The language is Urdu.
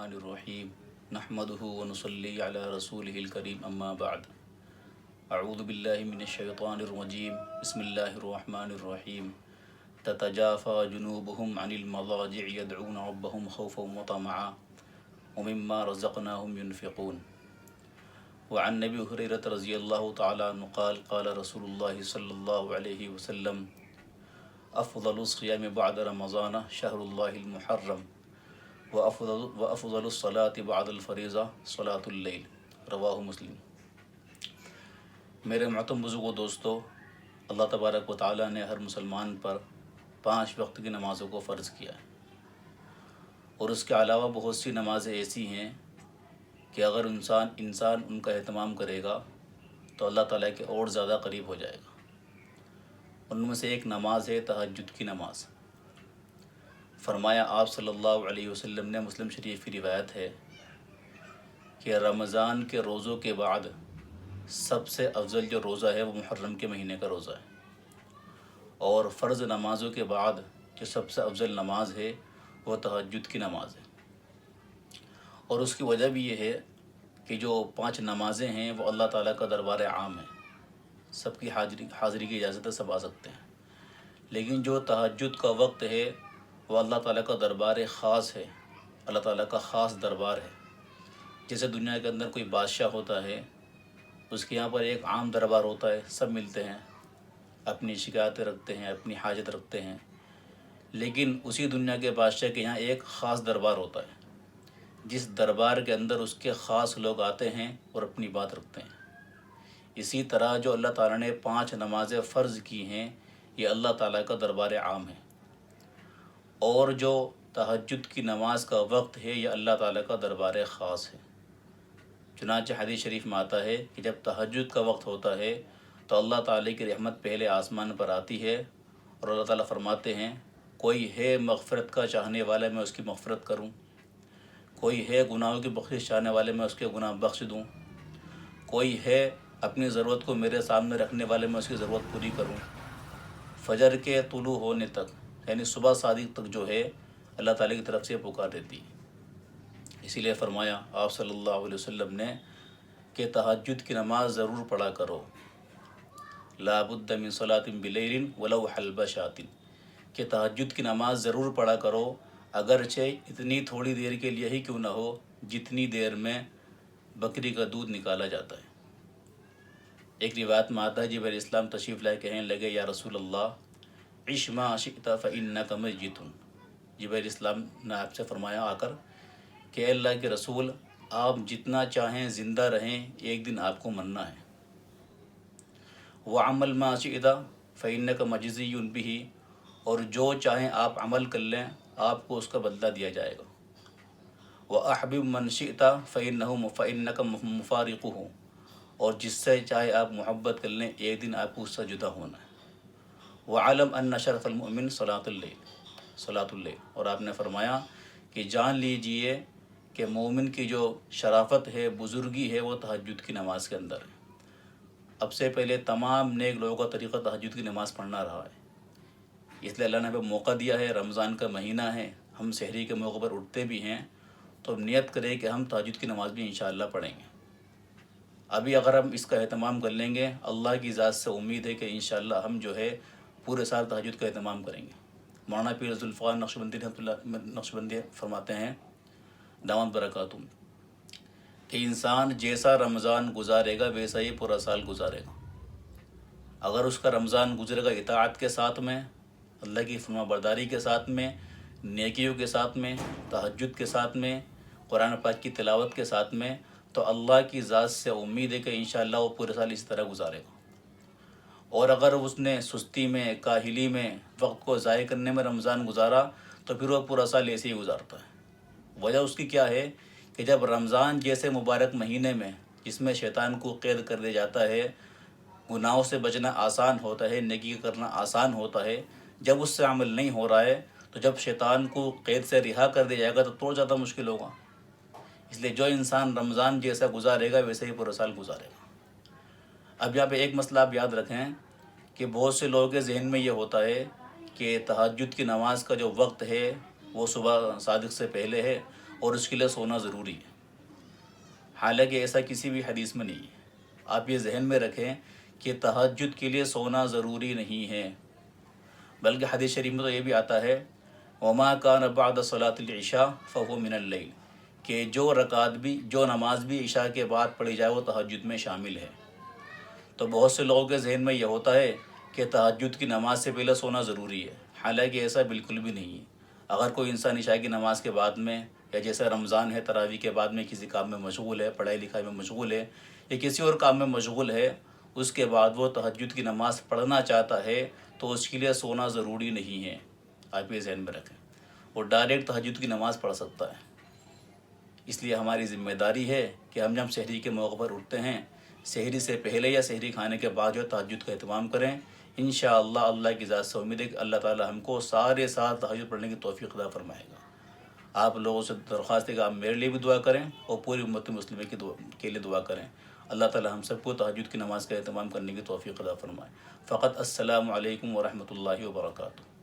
الرحمن الرحیم نحمده ونصلی علی رسوله الکریم اما بعد اعوذ باللہ من الشیطان الرجیم بسم اللہ الرحمن الرحیم تتجافى جنوبهم عن المضاجع يدعون ربهم خوفا وطمعا ومما رزقناهم ينفقون وعن نبی ہریرہ رضی اللہ تعالی عنہ قال قال رسول اللہ صلی اللہ علیہ وسلم افضل الصیام بعد رمضان شہر اللہ المحرم وافضل الصلاة بعد الفریضہ صلاة اللیل رواہ مسلم۔ میرے محترم بزرگوں دوستو، اللہ تبارک و تعالیٰ نے ہر مسلمان پر 5 وقت کی نمازوں کو فرض کیا ہے، اور اس کے علاوہ بہت سی نمازیں ایسی ہیں کہ اگر انسان ان کا اہتمام کرے گا تو اللہ تعالیٰ کے اور زیادہ قریب ہو جائے گا۔ ان میں سے ایک نماز ہے تہجد کی نماز۔ فرمایا آپ صلی اللہ علیہ وسلم نے، مسلم شریف کی روایت ہے کہ رمضان کے روزوں کے بعد سب سے افضل جو روزہ ہے وہ محرم کے مہینے کا روزہ ہے، اور فرض نمازوں کے بعد جو سب سے افضل نماز ہے وہ تہجد کی نماز ہے۔ اور اس کی وجہ بھی یہ ہے کہ جو 5 نمازیں ہیں وہ اللہ تعالیٰ کا دربار عام ہے، سب کی حاضری کی اجازت ہے، سب آ سکتے ہیں، لیکن جو تہجد کا وقت ہے وہ اللہ تعالیٰ کا دربار خاص ہے، اللہ تعالیٰ کا خاص دربار ہے۔ جیسے دنیا کے اندر کوئی بادشاہ ہوتا ہے، اس کے یہاں پر ایک عام دربار ہوتا ہے، سب ملتے ہیں، اپنی شکایتیں رکھتے ہیں، اپنی حاجت رکھتے ہیں، لیکن اسی دنیا کے بادشاہ کے یہاں ایک خاص دربار ہوتا ہے، جس دربار کے اندر اس کے خاص لوگ آتے ہیں اور اپنی بات رکھتے ہیں۔ اسی طرح جو اللہ تعالیٰ نے 5 نمازیں فرض کی ہیں، یہ اللہ تعالیٰ کا دربار عام ہے، اور جو تہجد کی نماز کا وقت ہے یہ اللہ تعالیٰ کا دربار خاص ہے۔ چنانچہ حدیث شریف میں آتا ہے کہ جب تہجد کا وقت ہوتا ہے تو اللہ تعالیٰ کی رحمت پہلے آسمان پر آتی ہے، اور اللہ تعالیٰ فرماتے ہیں کوئی ہے مغفرت کا چاہنے والا میں اس کی مغفرت کروں، کوئی ہے گناہوں کی بخشش چاہنے والے میں اس کے گناہ بخش دوں، کوئی ہے اپنی ضرورت کو میرے سامنے رکھنے والے میں اس کی ضرورت پوری کروں۔ فجر کے طلوع ہونے تک، یعنی صبح صادق تک جو ہے اللہ تعالیٰ کی طرف سے پکار دیتی ہے۔ اسی لیے فرمایا آپ صلی اللہ علیہ وسلم نے کہ تہجد کی نماز ضرور پڑھا کرو، لا بد من صلاۃ بلیل ولو حلب شاۃ، کہ تہجد کی نماز ضرور پڑھا کرو، اگرچہ اتنی تھوڑی دیر کے لیے ہی کیوں نہ ہو جتنی دیر میں بکری کا دودھ نکالا جاتا ہے۔ ایک روایت میں آتا ہے جب علیہ السلام تشریف لائے کہنے لگے یا رسول اللہ عش ما شئت فإنک میت، جبرائیل علیہ السلام نے آپ سے فرمایا آ کر کہ اے اللہ کے رسول، آپ جتنا چاہیں زندہ رہیں، ایک دن آپ کو مرنا ہے۔ وعمل ما شئت فإنک مجزی بہ، اور جو چاہیں آپ عمل کر لیں، آپ کو اس کا بدلہ دیا جائے گا۔ وأحبب من شئت فإنک مفارقہ، اور جس سے چاہے آپ محبت کر لیں، ایک دن آپ کو اس سے جدا ہونا ہے۔ وعلم ان شرف المؤمن صلاۃ اللیل، اور آپ نے فرمایا کہ جان لیجئے کہ مومن کی جو شرافت ہے، بزرگی ہے، وہ تہجد کی نماز کے اندر ہے۔ اب سے پہلے تمام نیک لوگوں کا طریقہ تہجد کی نماز پڑھنا رہا ہے، اس لیے اللہ نے ہمیں موقع دیا ہے، رمضان کا مہینہ ہے، ہم سحری کے موقع پر اٹھتے بھی ہیں، تو ہم نیت کریں کہ ہم تہجد کی نماز بھی انشاءاللہ پڑھیں گے۔ ابھی اگر ہم اس کا اہتمام کر لیں گے، اللہ کی ذات سے امید ہے کہ انشاءاللہ ہم جو ہے پورے سال تہجد کا اہتمام کریں گے۔ مولانا پیر ذوالفقار نقشبندی فرماتے ہیں دامت برکاتہم کہ انسان جیسا رمضان گزارے گا ویسا ہی پورا سال گزارے گا۔ اگر اس کا رمضان گزرے گا اطاعت کے ساتھ میں، اللہ کی فرما برداری کے ساتھ میں، نیکیوں کے ساتھ میں، تہجد کے ساتھ میں، قرآن پاک کی تلاوت کے ساتھ میں، تو اللہ کی ذات سے امید ہے کہ انشاءاللہ وہ پورے سال اسی طرح گزارے گا۔ اور اگر اس نے سستی میں، کاہلی میں، وقت کو ضائع کرنے میں رمضان گزارا تو پھر وہ پورا سال ایسے ہی گزارتا ہے۔ وجہ اس کی کیا ہے کہ جب رمضان جیسے مبارک مہینے میں، جس میں شیطان کو قید کر دیا جاتا ہے، گناہوں سے بچنا آسان ہوتا ہے، نیکی کرنا آسان ہوتا ہے، جب اس سے عمل نہیں ہو رہا ہے تو جب شیطان کو قید سے رہا کر دیا جائے گا تو زیادہ مشکل ہوگا۔ اس لیے جو انسان رمضان جیسا گزارے گا ویسے ہی پورا سال گزارے گا۔ اب یہاں پہ ایک مسئلہ آپ یاد رکھیں کہ بہت سے لوگوں کے ذہن میں یہ ہوتا ہے کہ تہجد کی نماز کا جو وقت ہے وہ صبح صادق سے پہلے ہے، اور اس کے لیے سونا ضروری ہے، حالانکہ ایسا کسی بھی حدیث میں نہیں ہے۔ آپ یہ ذہن میں رکھیں کہ تہجد کے لیے سونا ضروری نہیں ہے، بلکہ حدیث شریف میں تو یہ بھی آتا ہے وما کان بعد صلاۃ العشاء فهو من اللیل، کہ جو نماز بھی عشاء کے بعد پڑھی جائے وہ تہجد میں شامل ہے۔ تو بہت سے لوگوں کے ذہن میں یہ ہوتا ہے کہ تہجد کی نماز سے پہلے سونا ضروری ہے، حالانکہ ایسا بالکل بھی نہیں ہے۔ اگر کوئی انسان عشاء کی نماز کے بعد میں، یا جیسے رمضان ہے تراویح کے بعد میں کسی کام میں مشغول ہے، پڑھائی لکھائی میں مشغول ہے، یا کسی اور کام میں مشغول ہے، اس کے بعد وہ تہجد کی نماز پڑھنا چاہتا ہے تو اس کے لیے سونا ضروری نہیں ہے، آپ یہ ذہن میں رکھیں۔ وہ ڈائریکٹ تہجد کی نماز پڑھ سکتا ہے۔ اس لیے ہماری ذمہ داری ہے کہ ہم جب سحری کے موقع پر اٹھتے ہیں، سحری سے پہلے یا سحری کھانے کے بعد جو تہجد کا اہتمام کریں۔ انشاءاللہ اللہ کی ذات سے امید ہے کہ اللہ تعالی ہم کو سارے سال تہجد پڑھنے کی توفیق عطا فرمائے گا۔ آپ لوگوں سے درخواست ہے کہ آپ میرے لیے بھی دعا کریں اور پوری امت مسلمہ کے لیے دعا کریں۔ اللہ تعالی ہم سب کو تہجد کی نماز کا اہتمام کرنے کی توفیق عطا فرمائے۔ فقط السلام علیکم ورحمۃ اللہ وبرکاتہ۔